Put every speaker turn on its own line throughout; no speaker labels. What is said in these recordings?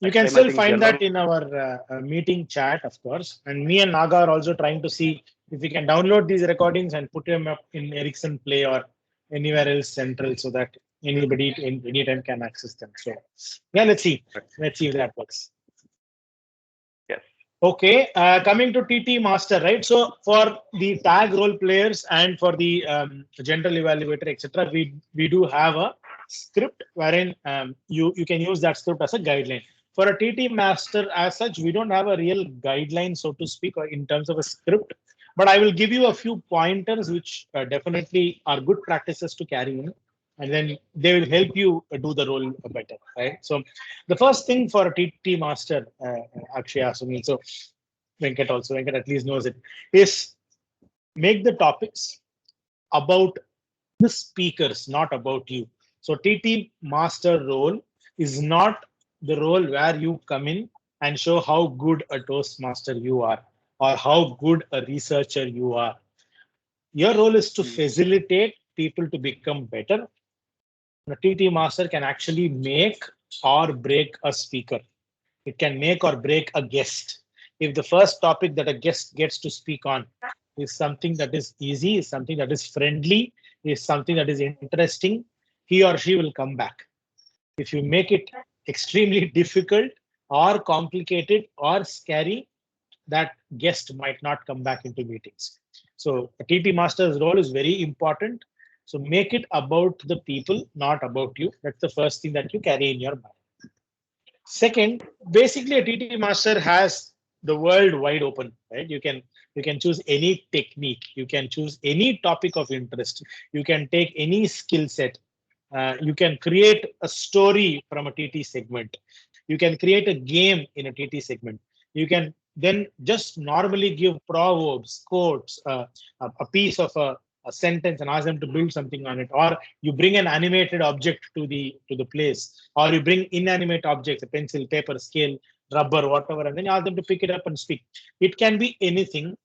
You
Next
can
time, I
still
think
find that
general.
in our meeting chat, of course. And me and Naga are also trying to see if we can download these recordings and put them up in Ericsson Play or anywhere else central so that anybody in anytime can access them. So yeah, let's see. Let's see if that works.
Yes.
Okay, coming to TT Master, right? So for the tag role players and for the general evaluator, etc., we do have a script wherein you can use that script as a guideline. For a TT Master, as such, we don't have a real guideline, so to speak, or in terms of a script. But I will give you a few pointers which definitely are good practices to carry in, and then they will help you do the role better, right? So the first thing for a TT Master, Akshay asked me, so Venkat at least knows it, is make the topics about the speakers, not about you. So TT Master role is not the role where you come in and show how good a Toastmaster you are or how good a researcher you are. Your role is to
Mm.
facilitate people to become better. The TT Master can actually make or break a speaker. It can make or break a guest. If the first topic that a guest gets to speak on is something that is easy, is something that is friendly, is something that is interesting, he or she will come back. If you make it extremely difficult or complicated or scary, that guest might not come back into meetings. So a TT Master's role is very important. So make it about the people, not about you. That's the first thing that you carry in your mind. Second, basically a TT Master has the world wide open, right? You can choose any technique, you can choose any topic of interest, you can take any skill set, you can create a story from a TT segment, you can create a game in a TT segment, you can then just normally give proverbs, quotes, a piece of a sentence and ask them to build something on it, or you bring an animated object to the place, or you bring inanimate objects, a pencil, paper, scale, rubber, whatever, and then you ask them to pick it up and speak. It can be anything,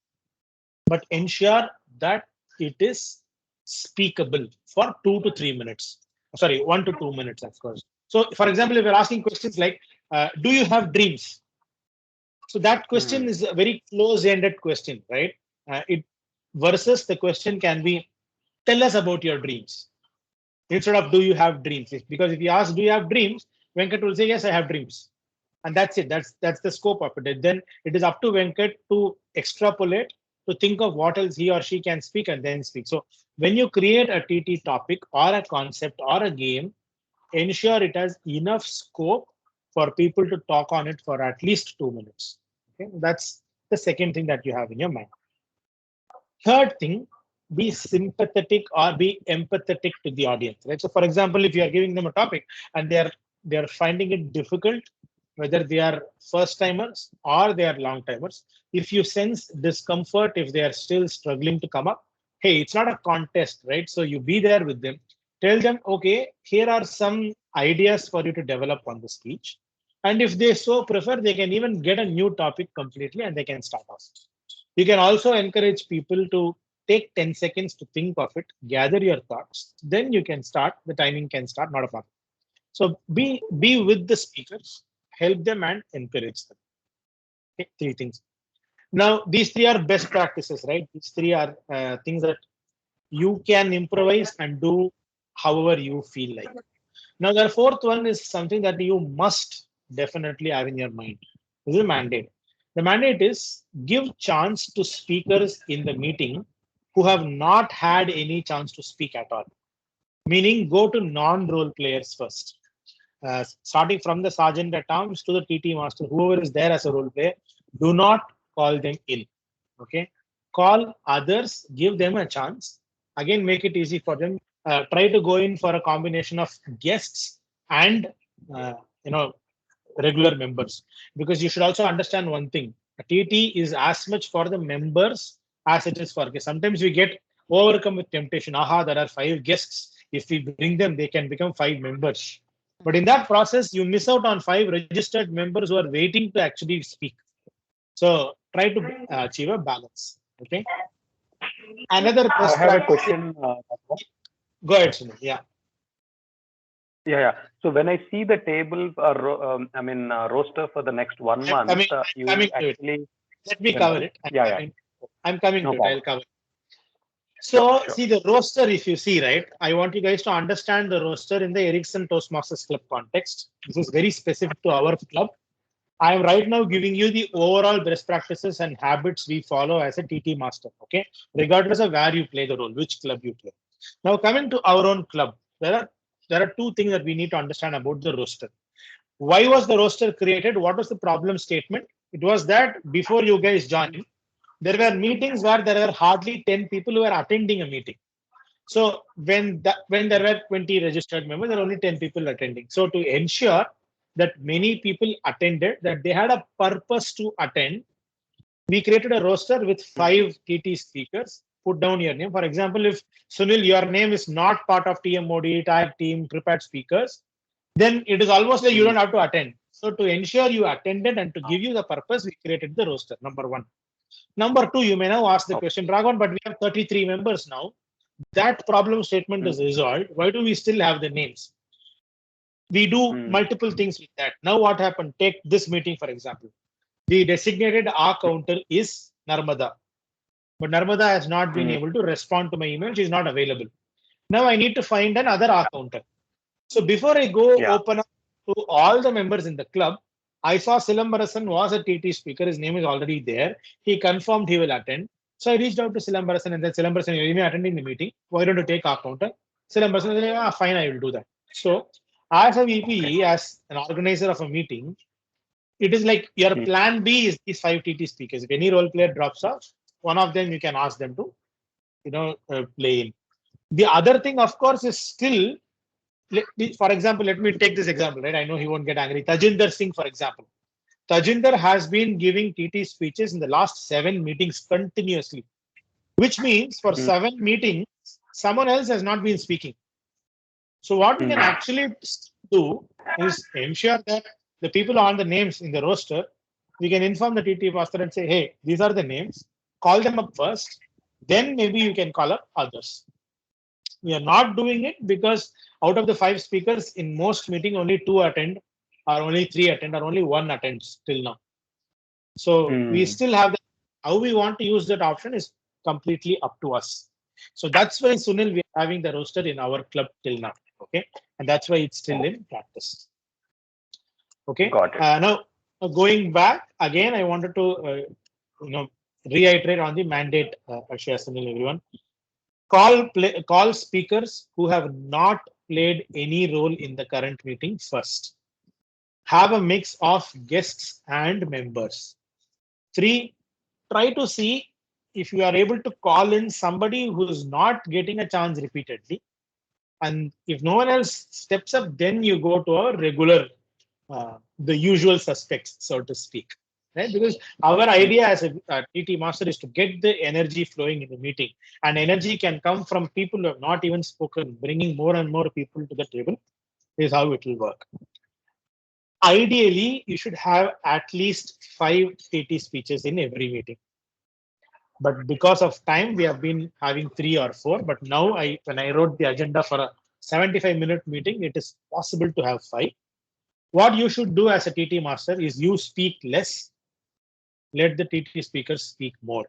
but ensure that it is speakable for 2 to 3 minutes. Sorry, 1 to 2 minutes, of course. So, for example, if you're asking questions like, "Do you have dreams?" So that question
Mm.
is a very close-ended question, right? It versus the question can be, "Tell us about your dreams," instead of "Do you have dreams?" Because if you ask, "Do you have dreams?" Venkat will say, "Yes, I have dreams," and that's it. That's the scope of it. Then it is up to Venkat to extrapolate, to think of what else he or she can speak and then speak. So when you create a TT topic or a concept or a game, ensure it has enough scope for people to talk on it for at least 2 minutes. Okay, that's the second thing that you have in your mind. Third thing, be sympathetic or be empathetic to the audience. Right. So, for example, if you are giving them a topic and they are finding it difficult, whether they are first timers or they are long timers, if you sense discomfort, if they are still struggling to come up, hey, it's not a contest, right? So you be there with them. Tell them, okay, here are some ideas for you to develop on the speech. And if they so prefer, they can even get a new topic completely and they can start off. You can also encourage people to take 10 seconds to think of it, gather your thoughts, then you can start. The timing can start, not a problem. So be with the speakers, help them and encourage them. Okay, three things. Now, these three are best practices, right? These three are things that you can improvise and do however you feel like. Now, the fourth one is something that you must definitely have in your mind. This is a mandate. The mandate is give chance to speakers in the meeting who have not had any chance to speak at all. Meaning, go to non-role players first. Starting from the sergeant at arms to the TT master, whoever is there as a role player, do not call them in. Okay, call others, give them a chance. Again, make it easy for them. Try to go in for a combination of guests and uh, you know regular members, because you should also understand one thing: a TT is as much for the members as it is for guests. Sometimes we get overcome with temptation. Aha, there are 5 guests. If we bring them, they can become 5 members. But in that process, you miss out on 5 registered members who are waiting to actually speak. So try to achieve a balance. Okay. Another
I
best
have a
practice.
question.
Go ahead, Sunil. Yeah.
Yeah. So when I see the table, roster for the next 1 month,
I'm
you
coming to it.
actually
Let me cover
mention.
it.
Yeah.
I'm coming
No
to it. I'll
problem.
cover it.
Sure.
So
Sure.
see the roster, if you see, right, I want you guys to understand the roster in the Ericsson Toastmasters Club context. This is very specific to our club. I am right now giving you the overall best practices and habits we follow as a TT master, okay? Regardless of where you play the role, which club you play. Now coming to our own club, there are two things that we need to understand about the roster. Why was the roster created? What was the problem statement? It was that before you guys joined, there were meetings where there were hardly 10 people who were attending a meeting. So when there were 20 registered members, there were only 10 people attending. So to ensure that many people attended, that they had a purpose to attend, we created a roster with 5 TT speakers. Put down your name. For example, if Sunil, your name is not part of TMOD, tag team, prepared speakers, then it is almost like you don't have to attend. So to ensure you attended and to give you the purpose, we created the roster. Number one. Number two, you may now ask the
Okay.
question, Raghavan, but we have 33 members now. That problem statement is resolved. Why do we still have the names? We do multiple things with that. Now what happened? Take this meeting, for example. The designated R counter is Narmada. But Narmada has not been able to respond to my email. She's not available. Now I need to find another R counter. So before I go
Yeah.
open up to all the members in the club, I saw Silambarasan was a TT speaker. His name is already there. He confirmed he will attend. So I reached out to Silambarasan and said, Silambarasan, you're attending the meeting. Why don't you take our counter? Silambarasan said, ah, fine, I will do that. So as a
Okay.
VP, as an organizer of a meeting, it is like your plan B is these 5 TT speakers. If any role player drops off, one of them you can ask them to, play in. The other thing, of course, is still for example, let me take this example, right? I know he won't get angry. Tajinder Singh, for example. Tajinder has been giving TT speeches in the last 7 meetings continuously, which means for 7 meetings, someone else has not been speaking. So what we can actually do is ensure that the people on the names in the roster, we can inform the TT master and say, hey, these are the names. Call them up first. Then maybe you can call up others. We are not doing it because out of the 5 speakers in most meeting, only 2 attend, or only 3 attend, or only 1 attends till now. So we still have that. How we want to use that option is completely up to us. So that's why Sunil, we are having the roster in our club till now. Okay, and that's why it's still in practice. Okay.
Got it.
Now going back again, I wanted to reiterate on the mandate, Ashya, Sunil, everyone. Call speakers who have not played any role in the current meeting first. Have a mix of guests and members. 3, try to see if you are able to call in somebody who is not getting a chance repeatedly. And if no one else steps up, then you go to a regular, the usual suspects, so to speak. Right? Because our idea as a TT master is to get the energy flowing in the meeting, and energy can come from people who have not even spoken. Bringing more and more people to the table is how it will work. Ideally, you should have at least 5 TT speeches in every meeting. But because of time, we have been having 3 or 4. But now, when I wrote the agenda for a 75-minute meeting, it is possible to have 5. What you should do as a TT master is you speak less, let the TT speakers speak more.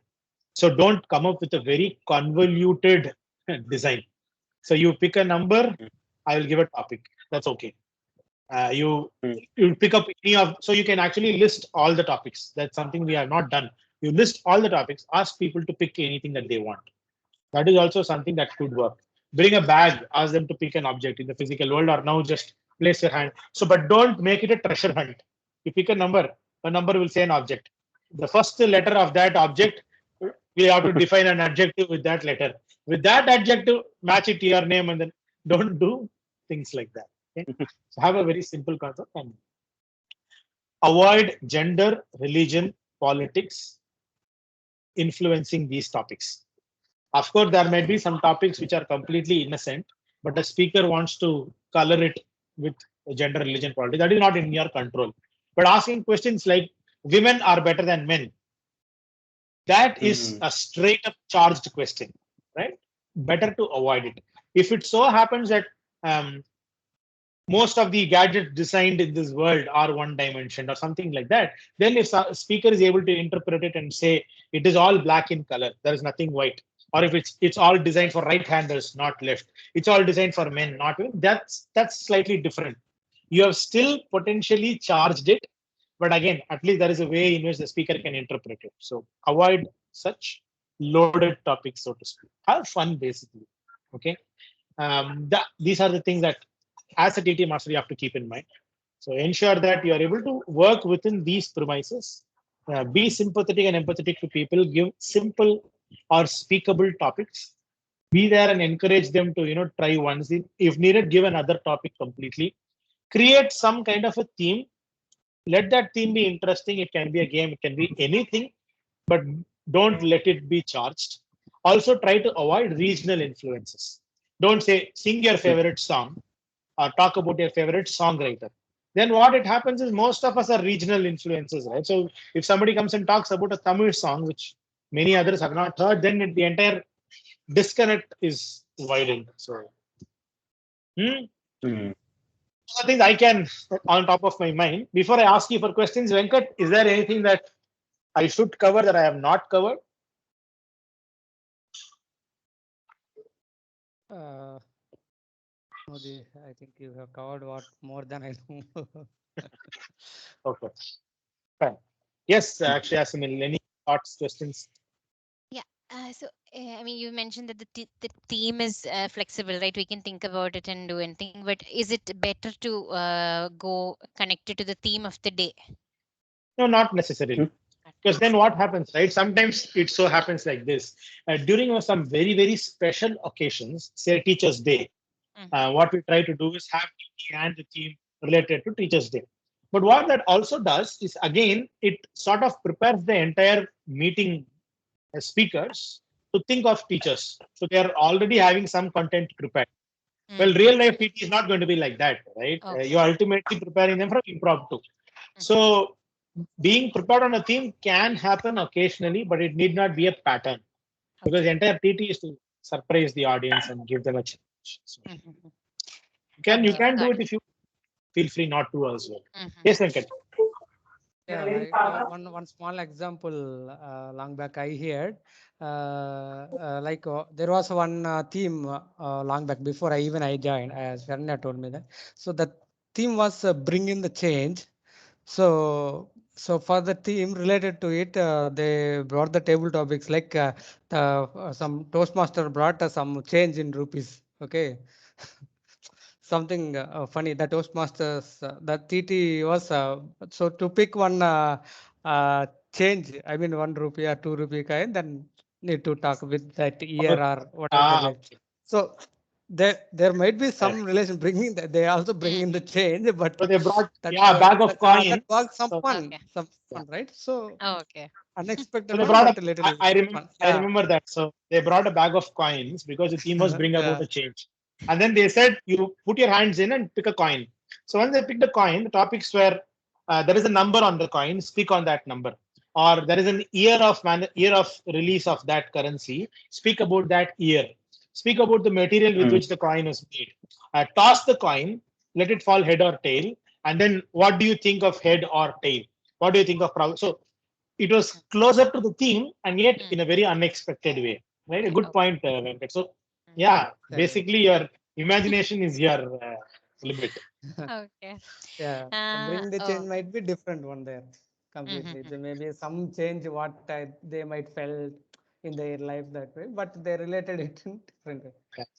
So don't come up with a very convoluted design. So you pick a number, I will give a topic. That's okay. You pick up any of, so you can actually list all the topics. That's something we have not done. You list all the topics, ask people to pick anything that they want. That is also something that could work. Bring a bag, ask them to pick an object in the physical world, or now just place your hand. So, but don't make it a treasure hunt. You pick a number will say an object. The first letter of that object, we have to define an adjective with that letter. With that adjective, match it to your name, and then don't do things like that. Okay? So have a very simple concept and avoid gender, religion, politics influencing these topics. Of course, there might be some topics which are completely innocent, but the speaker wants to color it with gender, religion, politics. That is not in your control. But asking questions like women are better than men, that is a straight up charged question, right? Better to avoid it. If it so happens that most of the gadgets designed in this world are one dimension or something like that. Then if a speaker is able to interpret it and say it is all black in color, there is nothing white, or if it's all designed for right handers, not left, it's all designed for men, not women, that's slightly different. You have still potentially charged it, but again, at least there is a way in which the speaker can interpret it. So avoid such loaded topics, so to speak. Have fun, basically. Okay. These are the things that as a TT master you have to keep in mind. So ensure that you are able to work within these premises. Be sympathetic and empathetic to people. Give simple or speakable topics. Be there and encourage them to try once. If needed, give another topic completely. Create some kind of a theme. Let that theme be interesting. It can be a game. It can be anything, but don't let it be charged. Also, try to avoid regional influences. Don't say sing your favorite song or talk about your favorite songwriter. Then what it happens is most of us are regional influences, right? So if somebody comes and talks about a Tamil song, which many others have not heard, then the entire disconnect is widened. So, I think I can, on top of my mind. Before I ask you for questions, Venkat, is there anything that I should cover that I have not covered?
Modi, I think you have covered what more than I know.
Okay. Fine. Yes, actually, Asimil, any thoughts, questions?
Yeah. I mean, you mentioned that the theme is flexible, right? We can think about it and do anything. But is it better to go connected to the theme of the day?
No, not necessarily. Because then what happens, right? Sometimes it so happens like this. During some very, very special occasions, say Teachers' Day, what we try to do is have TT and the theme related to Teachers' Day. But what that also does is, again, it sort of prepares the entire meeting speakers to think of teachers. So they are already having some content prepared. Well, real life PT is not going to be like that, right?
Okay.
You're ultimately preparing them for impromptu. So being prepared on a theme can happen occasionally, but it need not be a pattern, because the entire TT is to surprise the audience and give them a challenge. So you can do it if you feel free not to as well. Yes, Venkat.
Yeah, like one small example. Long back I heard, there was one theme long back before I joined, as Sharnya told me that. So the theme was bringing the change. So for the theme related to it, they brought the table topics like some Toastmaster brought some change in rupees. Okay. Something funny. The Toastmasters, the TT was so to pick one change. I mean, 1 rupee or 2 rupee kind, then need to talk with that year or whatever the like.
Okay.
So there might be some relation bringing that they also bring in the change, but
So they brought
that
a bag of
that
coins.
was some
So,
fun, right? So
Okay.
so
unexpected
they
one,
brought
but
a.
a little fun.
I remember that. So they brought a bag of coins because the theme was bring about
Yeah.
a change, and then they said you put your hands in and pick a coin. So when they picked a coin, the topics were there is a number on the coin. Speak on that number, or there is an year of release of that currency. Speak about that year. Speak about the material with which the coin was made. Toss the coin, let it fall head or tail, and then what do you think of head or tail? What do you think of problem? So it was closer to the theme and yet in a very unexpected way. Right? A good point, Venkat. So, yeah, basically your imagination is your limit.
Okay.
Yeah, bring the change might be different one there completely. There may be some change what they might felt in their life that way, but they related it in different way.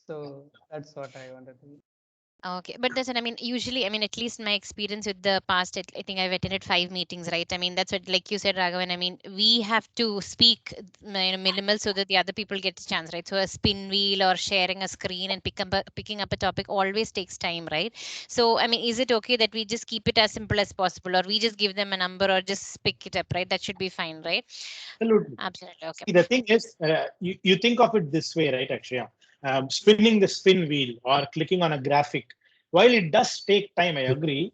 So that's what I wanted to.
Okay, but that's what I mean. Usually, I mean, at least my experience with the past, I think I've attended 5 meetings, right? I mean, that's what, like you said, Raghavan. I mean, we have to speak, minimal so that the other people get a chance, right? So a spin wheel or sharing a screen and picking up a topic always takes time, right? So, I mean, is it okay that we just keep it as simple as possible, or we just give them a number or just pick it up, right? That should be fine, right?
Absolutely.
Absolutely. Okay.
See, the thing is, you think of it this way, right, Akshaya? Spinning the spin wheel or clicking on a graphic, while it does take time, I agree,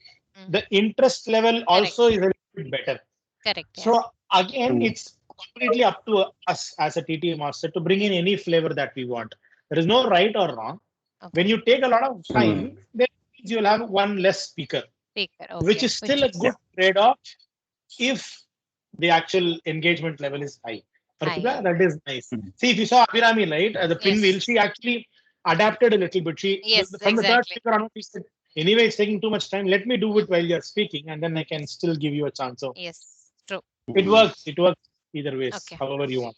the interest level also is a little bit better.
Correct. Yeah.
So again, it's completely up to us as a TT master to bring in any flavor that we want. There is no right or wrong. When you take a lot of time, then you'll have one less speaker,
Speaker.
which
Okay.
is still a good trade-off if the actual engagement level is high. Arpita,
High.
that is nice.
Mhm.
See, if you saw Abhirami, right, the pinwheel,
Yes.
she actually adapted a little bit.
Yes,
From the third
exactly.
speaker on, she said, anyway, it's taking too much time. Let me do it while you're speaking, and then I can still give you a chance. So
Yes, true.
it works. It works either ways,
Okay.
however you want.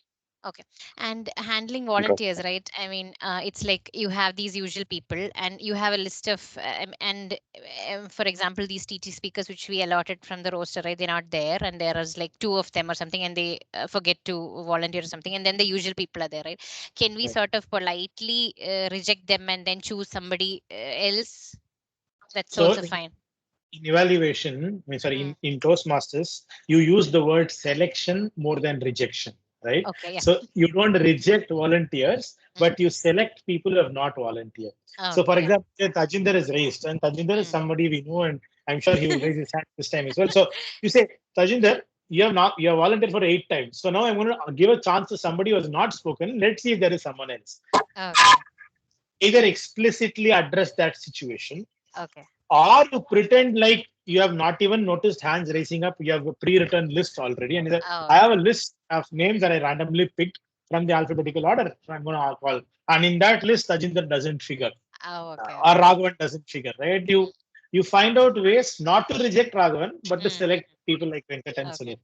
Okay. And handling volunteers, right? I mean, it's like you have these usual people and you have a list of, for example, these TT speakers which we allotted from the roster, right? They're not there and there is like two of them or something and they forget to volunteer or something. And then the usual people are there, right? Can we
Right.
sort of politely reject them and then choose somebody else? That's
So
also fine.
in evaluation, in Toastmasters, you use the word selection more than rejection, right?
Okay. Yeah.
So you don't reject volunteers, but you select people who have not volunteered. So, for
Okay.
example, Tajinder is raised, and Tajinder is somebody we know, and I'm sure he will raise his hand this time as well. So you say, Tajinder, you have volunteered for 8 times. So now I'm going to give a chance to somebody who has not spoken. Let's see if there is someone else.
Okay.
Either explicitly address that situation,
Okay.
or you pretend like you have not even noticed hands raising up. You have a pre-written list already, and you say,
Oh,
I have a list of names that I randomly picked from the alphabetical order. So I'm going to call, and in that list, Tajinder doesn't figure,
okay.
or Raghavan doesn't figure, right? You find out ways not to reject Raghavan, but to select people like Venkat and Sunil.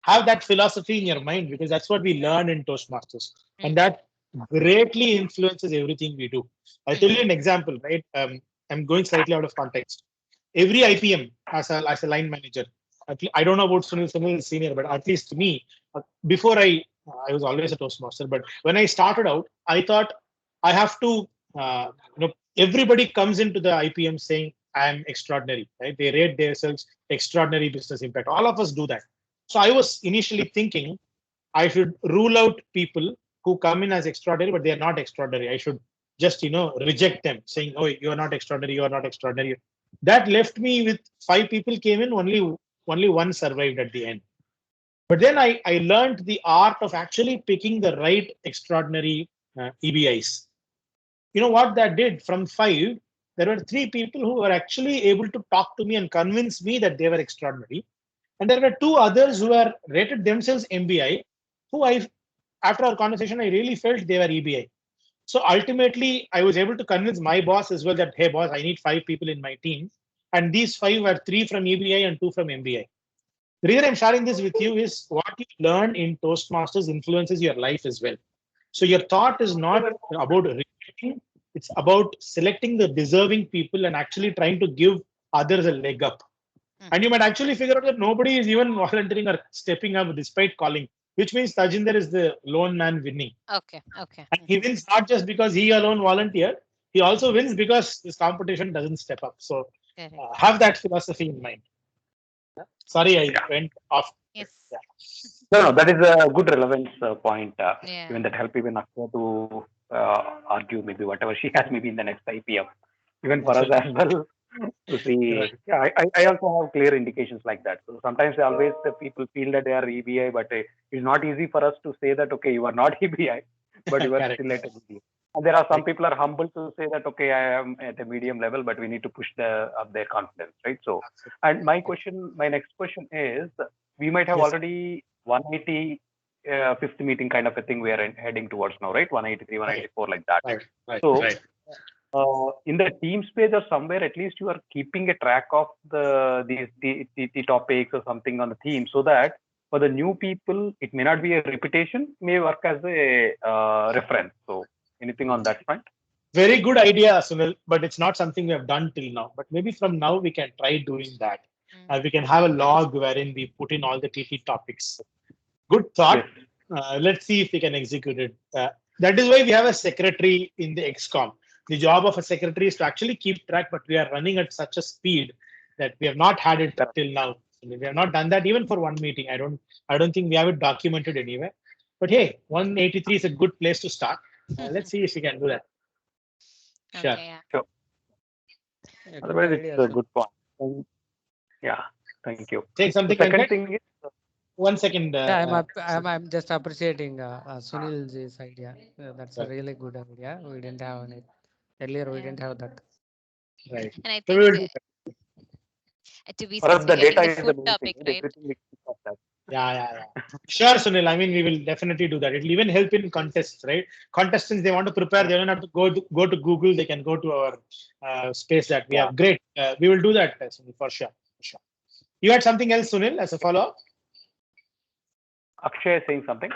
Have that philosophy in your mind, because that's what we learn in Toastmasters, and that greatly influences everything we do. I'll tell you an example, right? I'm going slightly out of context. Every IPM, as a line manager, I don't know about Sunil. Sunil is senior, but at least me, before I was always a Toastmaster. But when I started out, I thought I have to, everybody comes into the IPM saying I'm extraordinary, right? They rate themselves extraordinary business impact. All of us do that. So I was initially thinking I should rule out people who come in as extraordinary, but they are not extraordinary. I should just, reject them, saying, "Oh, you are not extraordinary. You are not extraordinary." That left me with 5 people came in, only one survived at the end. But then I learned the art of actually picking the right extraordinary EBIs. You know what that did? From 5, there were 3 people who were actually able to talk to me and convince me that they were extraordinary. And there were 2 others who were rated themselves MBI, who after our conversation, I really felt they were EBI. So ultimately, I was able to convince my boss as well that, hey, boss, I need 5 people in my team. And these 5 were 3 from EBI and 2 from MBI. The reason I'm sharing this with you is what you learn in Toastmasters influences your life as well. So your thought is not about rejecting, it's about selecting the deserving people and actually trying to give others a leg up. And you might actually figure out that nobody is even volunteering or stepping up despite calling, which means Tajinder is the lone man winning.
Okay. Okay.
And he wins not just because he alone volunteered, he also wins because his competition doesn't step up. So have that philosophy in mind. Sorry, I went off.
Yes.
Yeah.
No, that is a good relevance point.
Yeah.
Even that help even Akshay to argue maybe whatever she has maybe in the next IPM. Even for us as well to see.
Right.
Yeah, I also have clear indications like that. So sometimes always the people feel that they are EBI, but it's not easy for us to say that okay, you are not EBI, but you are
Correct.
still at a medium. And there are some people are humble to say that okay, I am at a medium level, but we need to push up their confidence, right? So, and my next question is, we might have
Yes.
already 180 fifth meeting kind of a thing we are heading towards now, right? 183, 184 like that.
Right.
So
Right.
in the Teams page or somewhere, at least you are keeping a track of the topics or something on the theme, so that for the new people, it may not be a repetition, may work as a reference. So anything on that front?
Very good idea, Sunil, but it's not something we have done till now. But maybe from now we can try doing that. We can have a log wherein we put in all the TT topics. Good thought.
Yes.
Let's see if we can execute it. That is why we have a secretary in the XCOM. The job of a secretary is to actually keep track, but we are running at such a speed that we have not had it till now. We have not done that even for one meeting. I don't think we have it documented anywhere. But hey, 183 is a good place to start. Let's see if we can do that. Sure.
Okay, yeah.
Sure.
Yeah, good
Otherwise,
idea,
it's a
sir.
good point. Yeah. Thank you.
Take something.
The second
Venkat?
thing is,
1 second.
Yeah, I'm just appreciating Sunil's idea. That's a
Right.
really good idea. We didn't have it earlier. We didn't have that.
Right.
And I
So we will
think
do that.
to be
For us, the
specific, I
data
think the
is the
food
main thing.
topic, right?
Everything we keep of that.
Yeah. Sure, Sunil. I mean, we will definitely do that. It will even help in contests, right? Contestants, they want to prepare. They don't have to go to Google. They can go to our space that we have. Great. We will do that, Sunil, for sure. For sure. You had something else, Sunil, as a follow-up?
Akshay is saying something.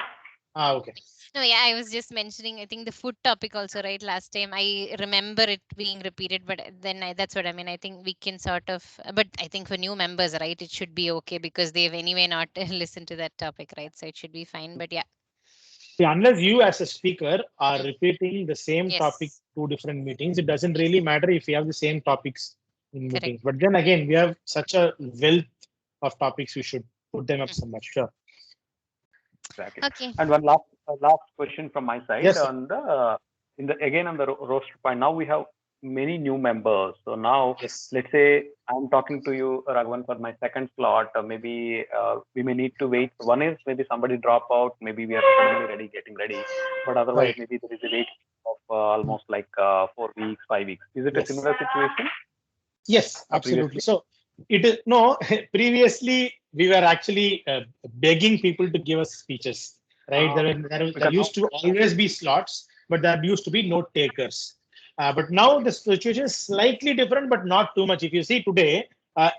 Okay.
No, yeah, I was just mentioning, I think the food topic also, right? Last time I remember it being repeated, but then that's what I mean. I think we can sort of, but I think for new members, right, it should be okay because they've anyway not listened to that topic, right? So it should be fine. But yeah.
See, unless you as a speaker are repeating the same topic
Yes,
two different meetings, it doesn't really matter if you have the same topics in
correct.
meetings. But then again, we have such a wealth of topics, we should put them up somewhat. Sure.
Exactly.
Okay.
And one last question from my side
Yes, sir.
on the again on the roster point. Now we have many new members. So now
Yes.
let's say I'm talking to you, Raghavan, for my second slot. Maybe we may need to wait. One is maybe somebody drop out. Maybe we are suddenly getting ready. But otherwise,
Right.
maybe there is a wait of almost like 4 weeks, 5 weeks. Is it a
Yes.
similar situation
Yes, absolutely.
previously?
So it is no, previously we were actually begging people to give us speeches, right? There
Because
used to always be slots, but there used to be note takers. But now the situation is slightly different, but not too much. If you see today,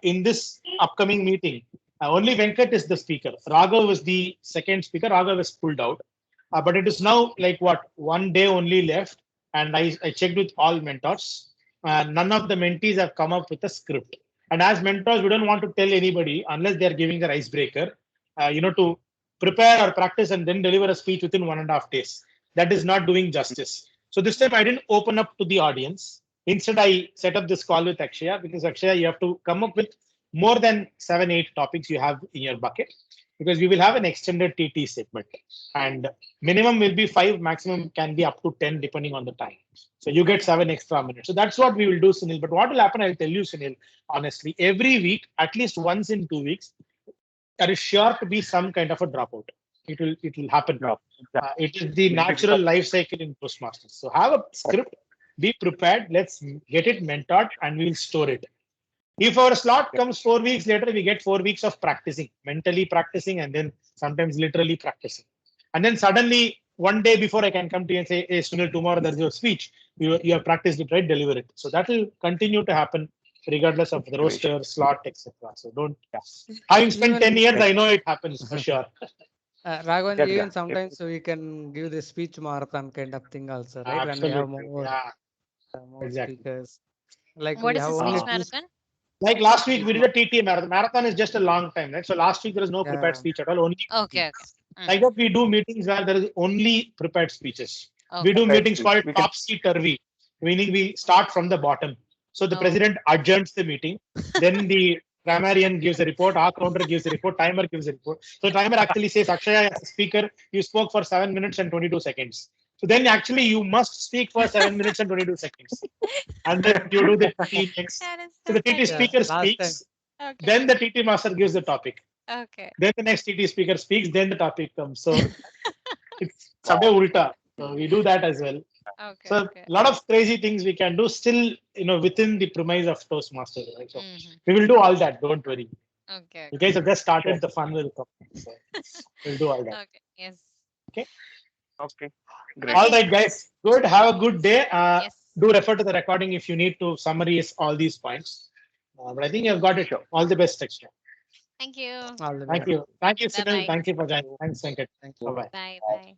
in this upcoming meeting, only Venkat is the speaker. Raghav was the second speaker. Raghav was pulled out. But it is now like what, 1 day only left. And I checked with all mentors. None of the mentees have come up with a script. And as mentors, we don't want to tell anybody unless they're giving an icebreaker, to prepare or practice and then deliver a speech within 1.5 days. That is not doing justice. So this time I didn't open up to the audience. Instead, I set up this call with Akshaya because Akshaya, you have to come up with more than 7, 8 topics you have in your bucket because we will have an extended TT segment and minimum will be 5, maximum can be up to 10 depending on the time. So you get 7 extra minutes. So that's what we will do, Sunil. But what will happen, I'll tell you, Sunil, honestly, every week, at least once in 2 weeks, there is sure to be some kind of a dropout. It will happen.
No.
It is the natural life cycle in Toastmasters. So have a script, be prepared. Let's get it mentored, and we'll store it. If our slot comes 4 weeks later, we get 4 weeks of practicing, mentally practicing, and then sometimes literally practicing. And then suddenly, 1 day before, I can come to you and say, "Hey, Sunil, tomorrow there's your speech. You have practiced it, right? Deliver it." So that will continue to happen regardless of the roster, slot, etc. So don't. Having spent
Even
10 years, I know it happens for sure.
Raghavan,
Yeah,
even
yeah.
sometimes we can give the speech marathon kind of thing also, right? When we have
Absolutely.
more,
Yeah,
more
exactly.
speakers. Like
What
we
is
have
the
only
speech
two.
marathon?
Like last week, we
Speech
did a TT marathon. Marathon is just a long time, right? So last week, there was no prepared
Yeah.
speech at all, only
Okay,
TT.
okay.
Like that, we do meetings where there is only prepared speeches. We
Okay.
do meetings
Speech.
called
We can
topsy-turvy, meaning we start from the bottom. So the
Oh.
president adjourns the meeting. Then the grammarian gives a report, our counter gives a report, timer gives a report. So timer actually says, Akshaya, as a speaker, you spoke for 7 minutes and 22 seconds. So then actually you must speak for 7 minutes and 22 seconds. And then you do the TT next.
That is
So
so
the TT
Yeah.
funny.
speaker
Last time.
speaks,
Okay.
then the TT master gives the topic.
Okay.
Then the next TT speaker speaks, then the topic comes. So it's Sabe Ulta. So we do that as well.
Okay.
So
Okay.
a lot of crazy things we can do still, within the premise of Toastmasters. Right? So
Mhm.
we will do all that. Don't worry.
Okay.
You guys have just started the fun with the topic. So we'll do all that.
Okay. Yes.
Okay.
Okay. Great.
All
Okay.
right, guys. Good. Have a good day.
Yes.
Do refer to the recording if you need to summarize all these points. But I think you've got it.
Sure.
All the best, Akshay.
Thank you.
All the
Thank
best.
you. Thank you,
Bye
Sunil.
bye.
Thank you for joining. Thanks, Venkat.
Thank you.
Bye bye.
Bye bye.